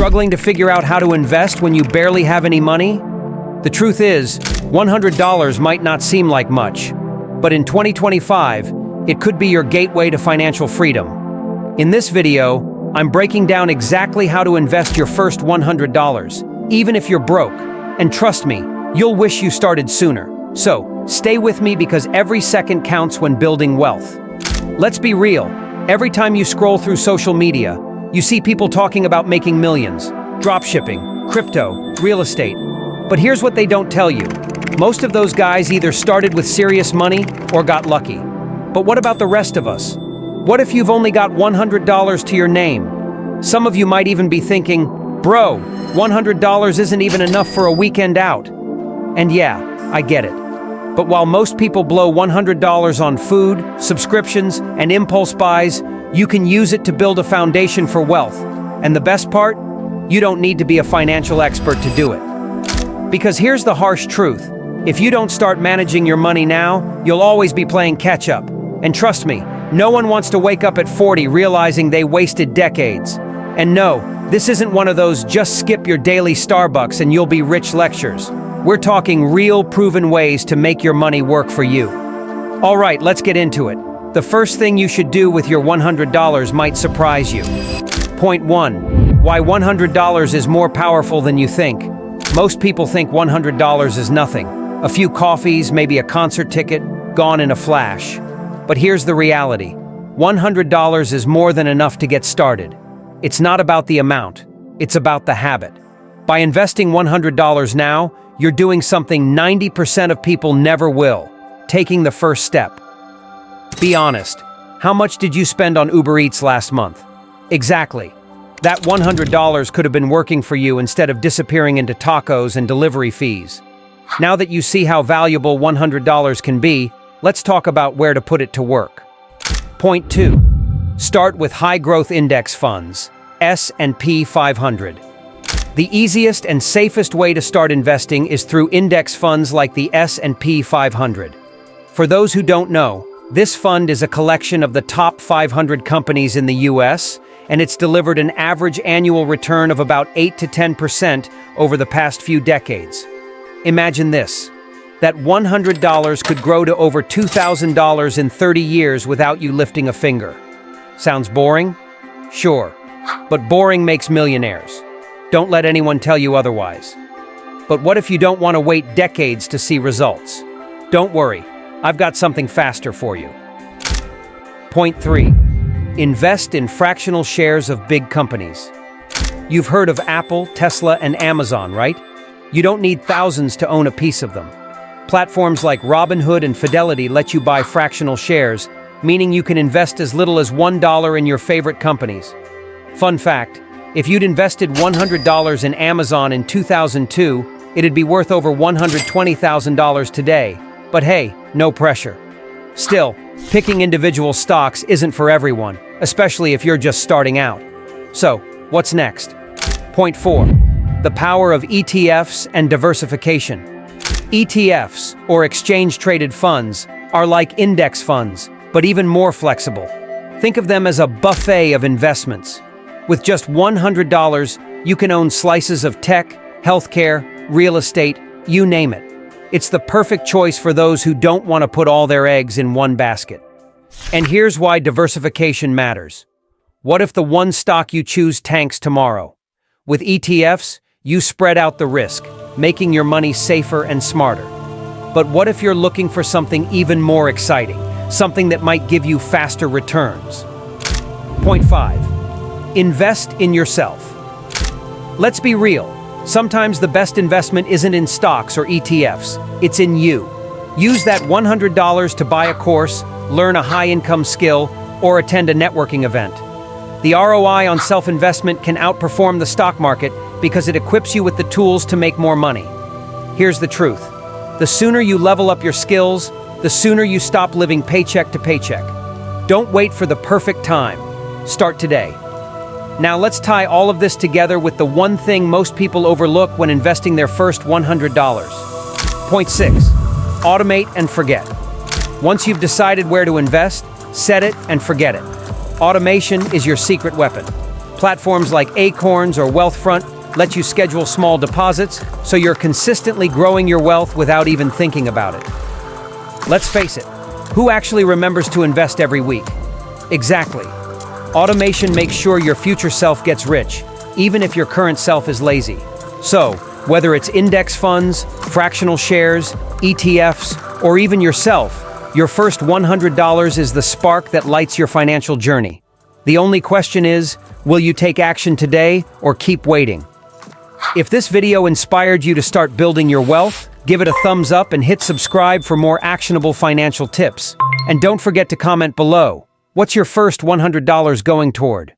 Struggling to figure out how to invest when you barely have any money? The truth is, $100 might not seem like much, but in 2025, it could be your gateway to financial freedom. In this video, I'm breaking down exactly how to invest your first $100, even if you're broke. And trust me, you'll wish you started sooner. So, stay with me because every second counts when building wealth. Let's be real, every time you scroll through social media, you see people talking about making millions, dropshipping, crypto, real estate. But here's what they don't tell you. Most of those guys either started with serious money or got lucky. But what about the rest of us? What if you've only got $100 to your name? Some of you might even be thinking, bro, $100 isn't even enough for a weekend out. And yeah, I get it. But while most people blow $100 on food, subscriptions, and impulse buys, you can use it to build a foundation for wealth. And the best part? You don't need to be a financial expert to do it. Because here's the harsh truth. If you don't start managing your money now, you'll always be playing catch-up. And trust me, no one wants to wake up at 40 realizing they wasted decades. And no, this isn't one of those just skip your daily Starbucks and you'll be rich lectures. We're talking real, proven ways to make your money work for you. All right, let's get into it. The first thing you should do with your $100 might surprise you. Point 1. Why $100 is more powerful than you think. Most people think $100 is nothing. A few coffees, maybe a concert ticket, gone in a flash. But here's the reality. $100 is more than enough to get started. It's not about the amount, it's about the habit. By investing $100 now, you're doing something 90% of people never will, taking the first step. Be honest, how much did you spend on Uber Eats last month? Exactly. That $100 could have been working for you instead of disappearing into tacos and delivery fees. Now that you see how valuable $100 can be, let's talk about where to put it to work. Point 2. Start with high-growth index funds, S&P 500. The easiest and safest way to start investing is through index funds like the S&P 500. For those who don't know, this fund is a collection of the top 500 companies in the US, and it's delivered an average annual return of about 8 to 10% over the past few decades. Imagine this. That $100 could grow to over $2,000 in 30 years without you lifting a finger. Sounds boring? Sure. But boring makes millionaires. Don't let anyone tell you otherwise. But what if you don't want to wait decades to see results? Don't worry, I've got something faster for you. Point 3. Invest in fractional shares of big companies. You've heard of Apple, Tesla, and Amazon, right? You don't need thousands to own a piece of them. Platforms like Robinhood and Fidelity let you buy fractional shares, meaning you can invest as little as $1 in your favorite companies. Fun fact, if you'd invested $100 in Amazon in 2002, it'd be worth over $120,000 today. But hey, no pressure. Still, picking individual stocks isn't for everyone, especially if you're just starting out. So, what's next? Point 4. The power of ETFs and diversification. ETFs, or exchange-traded funds, are like index funds, but even more flexible. Think of them as a buffet of investments. With just $100, you can own slices of tech, healthcare, real estate, you name it. It's the perfect choice for those who don't want to put all their eggs in one basket. And here's why diversification matters. What if the one stock you choose tanks tomorrow? With ETFs, you spread out the risk, making your money safer and smarter. But what if you're looking for something even more exciting, something that might give you faster returns? Point 5. Invest in yourself. Let's be real. Sometimes the best investment isn't in stocks or ETFs, it's in you. Use that $100 to buy a course, learn a high-income skill, or attend a networking event. The ROI on self-investment can outperform the stock market because it equips you with the tools to make more money. Here's the truth. The sooner you level up your skills, the sooner you stop living paycheck to paycheck. Don't wait for the perfect time. Start today. Now let's tie all of this together with the one thing most people overlook when investing their first $100. Point 6. Automate and forget. Once you've decided where to invest, set it and forget it. Automation is your secret weapon. Platforms like Acorns or Wealthfront let you schedule small deposits, so you're consistently growing your wealth without even thinking about it. Let's face it, who actually remembers to invest every week? Exactly. Automation makes sure your future self gets rich, even if your current self is lazy. So, whether it's index funds, fractional shares, ETFs, or even yourself, your first $100 is the spark that lights your financial journey. The only question is, will you take action today or keep waiting? If this video inspired you to start building your wealth, give it a thumbs up and hit subscribe for more actionable financial tips. And don't forget to comment below. What's your first $100 going toward?